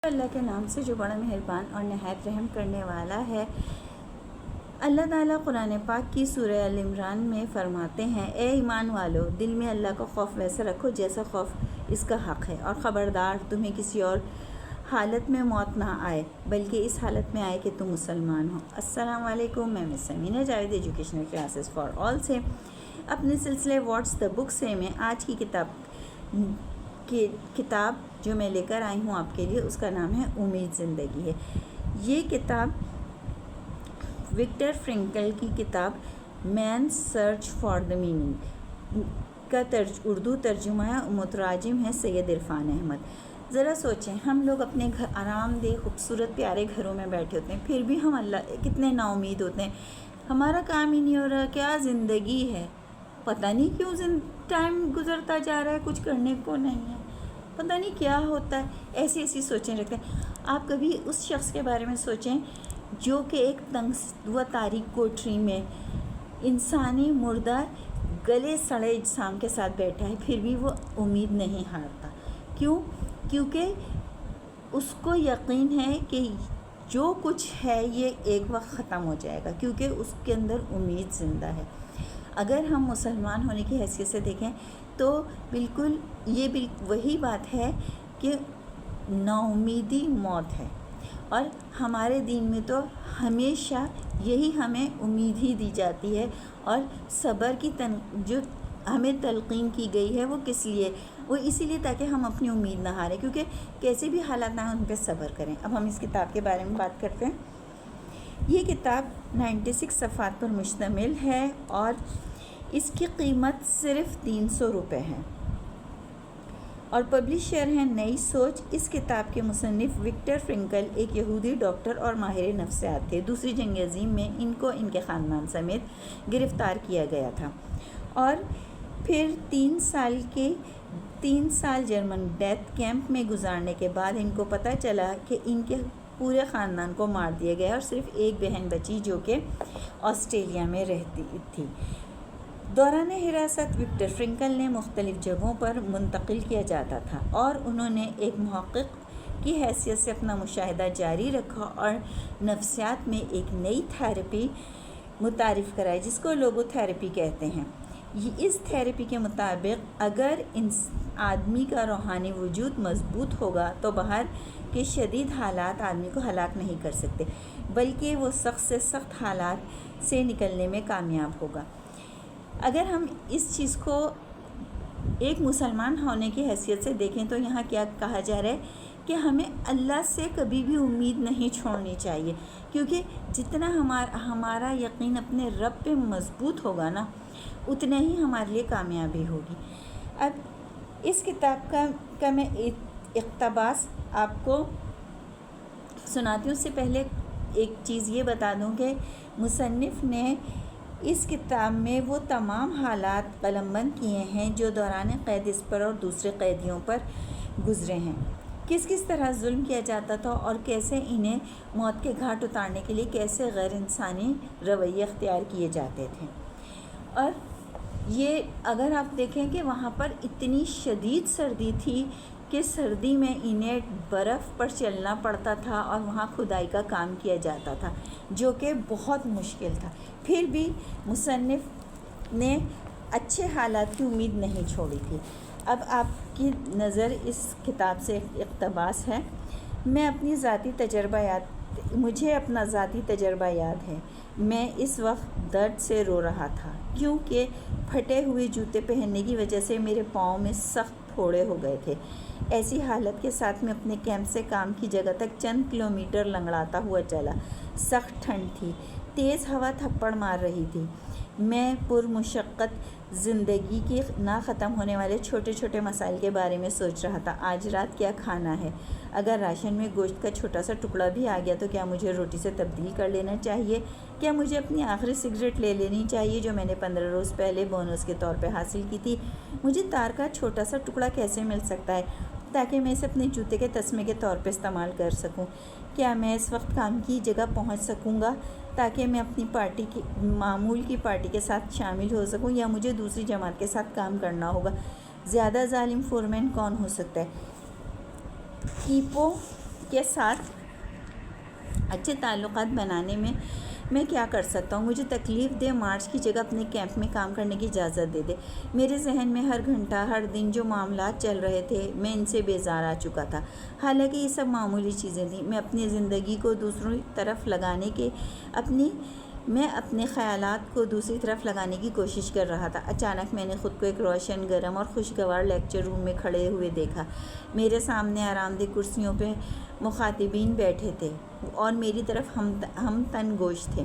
اللہ کے نام سے جو بڑا مہربان اور نہایت رحم کرنے والا ہے۔ اللہ تعالیٰ قرآن پاک کی سورہ ال عمران میں فرماتے ہیں، اے ایمان والو، دل میں اللہ کا خوف ویسا رکھو جیسا خوف اس کا حق ہے، اور خبردار تمہیں کسی اور حالت میں موت نہ آئے بلکہ اس حالت میں آئے کہ تم مسلمان ہو۔ السلام علیکم، میں miss Samina Javed educational classes for all سے اپنے سلسلے واٹس دا بک سے میں آج کی کتاب جو میں لے کر آئی ہوں آپ کے لیے، اس کا نام ہے امید زندگی ہے۔ یہ کتاب وکٹر فرینکل کی کتاب مین سرچ فار دا میننگ کا اردو ترجمہ ہے، متراجم ہے سید عرفان احمد۔ ذرا سوچیں، ہم لوگ اپنے گھر آرام دہ خوبصورت پیارے گھروں میں بیٹھے ہوتے ہیں، پھر بھی ہم اللہ کتنے نا امید ہوتے ہیں، ہمارا کام ہی نہیں ہو رہا، کیا زندگی ہے، پتہ نہیں کیوں ٹائم گزرتا جا رہا ہے، کچھ کرنے کو نہیں ہے، پتہ نہیں کیا ہوتا ہے، ایسی سوچیں رکھتے ہیں۔ آپ کبھی اس شخص کے بارے میں سوچیں جو کہ ایک تنگ و تاریک کوٹری میں انسانی مردہ گلے سڑے اجسام کے ساتھ بیٹھا ہے، پھر بھی وہ امید نہیں ہارتا۔ کیوں؟ کیونکہ اس کو یقین ہے کہ جو کچھ ہے یہ ایک وقت ختم ہو جائے گا، کیونکہ اس کے اندر امید زندہ ہے۔ اگر ہم مسلمان ہونے کی حیثیت سے دیکھیں تو بالکل یہ وہی بات ہے کہ نا امیدی موت ہے، اور ہمارے دین میں تو ہمیشہ یہی ہمیں امید ہی دی جاتی ہے، اور صبر کی جو ہمیں تلقین کی گئی ہے وہ کس لیے؟ وہ اسی لیے تاکہ ہم اپنی امید نہ ہاریں، کیونکہ کیسے بھی حالات نہ ان پہ صبر کریں۔ اب ہم اس کتاب کے بارے میں بات کرتے ہیں۔ یہ کتاب 96 صفحات پر مشتمل ہے اور اس کی قیمت صرف 300 روپے ہے، اور پبلشر ہیں نئی سوچ۔ اس کتاب کے مصنف وکٹر فرینکل ایک یہودی ڈاکٹر اور ماہر نفسیات تھے۔ دوسری جنگ عظیم میں ان کو ان کے خاندان سمیت گرفتار کیا گیا تھا، اور پھر 3 سال جرمن ڈیتھ کیمپ میں گزارنے کے بعد ان کو پتہ چلا کہ ان کے پورے خاندان کو مار دیا گیا، اور صرف ایک بہن بچی جو کہ آسٹریلیا میں رہتی تھی۔ دوران حراست وکٹر فرینکل نے مختلف جگہوں پر منتقل کیا جاتا تھا، اور انہوں نے ایک محقق کی حیثیت سے اپنا مشاہدہ جاری رکھا اور نفسیات میں ایک نئی تھیراپی متعارف کرائی جس کو لوگو تھیراپی کہتے ہیں۔ اس تھیراپی کے مطابق اگر آدمی کا روحانی وجود مضبوط ہوگا تو باہر کے شدید حالات آدمی کو ہلاک نہیں کر سکتے، بلکہ وہ سخت سے سخت حالات سے نکلنے میں کامیاب ہوگا۔ اگر ہم اس چیز کو ایک مسلمان ہونے کی حیثیت سے دیکھیں تو یہاں کیا کہا جا رہا ہے کہ ہمیں اللہ سے کبھی بھی امید نہیں چھوڑنی چاہیے، کیونکہ جتنا ہمارا یقین اپنے رب پہ مضبوط ہوگا نا، اتنا ہی ہمارے لیے کامیابی ہوگی۔ اب اس کتاب کا میں اقتباس آپ کو سناتی ہوں۔ اس سے پہلے ایک چیز یہ بتا دوں کہ مصنف نے اس کتاب میں وہ تمام حالات قلم بند کیے ہیں جو دوران قید اس پر اور دوسرے قیدیوں پر گزرے ہیں، کس طرح ظلم کیا جاتا تھا، اور کیسے انہیں موت کے گھاٹ اتارنے کے لیے کیسے غیر انسانی رویے اختیار کیے جاتے تھے۔ اور یہ اگر آپ دیکھیں کہ وہاں پر اتنی شدید سردی تھی کہ سردی میں انہیں برف پر چلنا پڑتا تھا، اور وہاں کھدائی کا کام کیا جاتا تھا جو کہ بہت مشکل تھا، پھر بھی مصنف نے اچھے حالات کی امید نہیں چھوڑی تھی۔ اب آپ کی نظر اس کتاب سے اقتباس ہے۔ مجھے اپنا ذاتی تجربہ یاد ہے۔ میں اس وقت درد سے رو رہا تھا کیونکہ پھٹے ہوئے جوتے پہننے کی وجہ سے میرے پاؤں میں سخت پھوڑے ہو گئے تھے۔ ایسی حالت کے ساتھ میں اپنے کیمپ سے کام کی جگہ تک چند کلومیٹر لنگڑاتا ہوا چلا۔ سخت ٹھنڈ تھی، تیز ہوا تھپڑ مار رہی تھی۔ میں پرمشقت زندگی کی نہ ختم ہونے والے چھوٹے چھوٹے مسائل کے بارے میں سوچ رہا تھا۔ آج رات کیا کھانا ہے؟ اگر راشن میں گوشت کا چھوٹا سا ٹکڑا بھی آ گیا تو کیا مجھے روٹی سے تبدیل کر لینا چاہیے؟ کیا مجھے اپنی آخری سگریٹ لے لینی چاہیے جو میں نے 15 روز پہلے بونس کے طور پہ حاصل کی تھی؟ مجھے تار کا چھوٹا سا ٹکڑا کیسے مل سکتا ہے تاکہ میں اسے اپنے جوتے کے تسمے کے طور پہ استعمال کر سکوں؟ کیا میں اس وقت کام کی جگہ پہنچ سکوں گا تاکہ میں اپنی معمول کی پارٹی کے ساتھ شامل ہو سکوں، یا مجھے دوسری جماعت کے ساتھ کام کرنا ہوگا؟ زیادہ ظالم فورمین کون ہو سکتا ہے؟ کے ساتھ اچھے تعلقات بنانے میں کیا کر سکتا ہوں؟ مجھے تکلیف دہ مارچ کی جگہ اپنے کیمپ میں کام کرنے کی اجازت دے دے۔ میرے ذہن میں ہر گھنٹہ ہر دن جو معاملات چل رہے تھے میں ان سے بیزار آ چکا تھا۔ حالانکہ یہ سب معمولی چیزیں تھیں، میں اپنی زندگی کو دوسروں طرف لگانے کے میں اپنے خیالات کو دوسری طرف لگانے کی کوشش کر رہا تھا۔ اچانک میں نے خود کو ایک روشن، گرم اور خوشگوار لیکچر روم میں کھڑے ہوئے دیکھا۔ میرے سامنے آرام دہ کرسیوں پہ مخاطبین بیٹھے تھے اور میری طرف ہم تن گوش تھے۔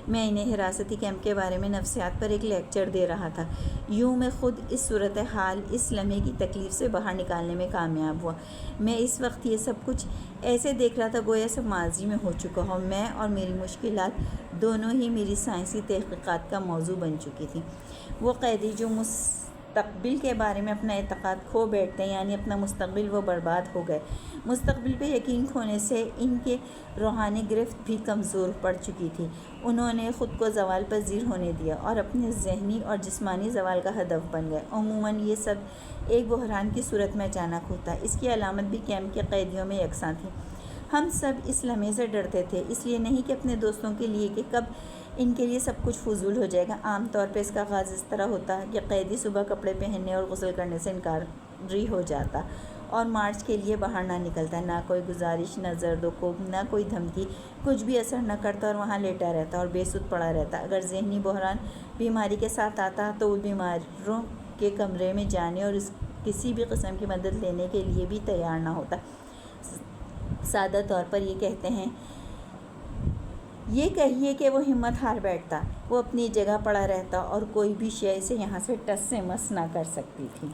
میں انہیں حراستی کیمپ کے بارے میں نفسیات پر ایک لیکچر دے رہا تھا۔ یوں میں خود اس صورتحال، اس لمحے کی تکلیف سے باہر نکالنے میں کامیاب ہوا۔ میں اس وقت یہ سب کچھ ایسے دیکھ رہا تھا گویا سب ماضی میں ہو چکا ہو۔ میں اور میری مشکلات دونوں ہی میری سائنسی تحقیقات کا موضوع بن چکی تھیں۔ وہ قیدی جو مستقبل کے بارے میں اپنا اعتقاد کھو بیٹھتے ہیں، یعنی اپنا مستقبل، وہ برباد ہو گئے۔ مستقبل پہ یقین کھونے سے ان کے روحانی گرفت بھی کمزور پڑ چکی تھی۔ انہوں نے خود کو زوال پذیر ہونے دیا اور اپنے ذہنی اور جسمانی زوال کا ہدف بن گئے۔ عموماً یہ سب ایک بحران کی صورت میں اچانک ہوتا ہے۔ اس کی علامت بھی کیمپ کے قیدیوں میں یکساں تھی۔ ہم سب اس لمحے سے ڈرتے تھے، اس لیے نہیں کہ اپنے دوستوں کے لیے کہ کب ان کے لیے سب کچھ فضول ہو جائے گا۔ عام طور پہ اس کا آغاز اس طرح ہوتا کہ قیدی صبح کپڑے پہننے اور غسل کرنے سے انکاری ہو جاتا اور مارچ کے لیے باہر نہ نکلتا۔ نہ کوئی گزارش، نہ زرد و کوب، نہ کوئی دھمکی، کچھ بھی اثر نہ کرتا اور وہاں لیٹا رہتا اور بے سود پڑا رہتا۔ اگر ذہنی بحران بیماری کے ساتھ آتا تو وہ بیماروں کے کمرے میں جانے اور کسی بھی قسم کی مدد لینے کے لیے بھی تیار نہ ہوتا۔ سادہ طور پر یہ کہیے کہ وہ ہمت ہار بیٹھتا، وہ اپنی جگہ پڑا رہتا اور کوئی بھی شے اسے یہاں سے ٹس سے مس نہ کر سکتی تھی۔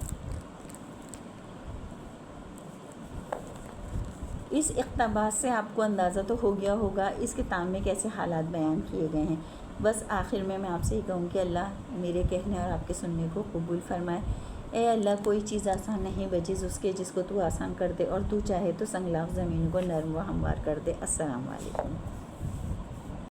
اس اقتباس سے آپ کو اندازہ تو ہو گیا ہوگا اس کتاب میں کیسے حالات بیان کیے گئے ہیں۔ بس آخر میں آپ سے یہ کہوں کہ اللہ میرے کہنے اور آپ کے سننے کو قبول فرمائے۔ اے اللہ، کوئی چیز آسان نہیں بجز اس کے جس کو تو آسان کر دے، اور تو چاہے تو سنگلاخ زمین کو نرم و ہموار کر دے۔ السلام علیکم۔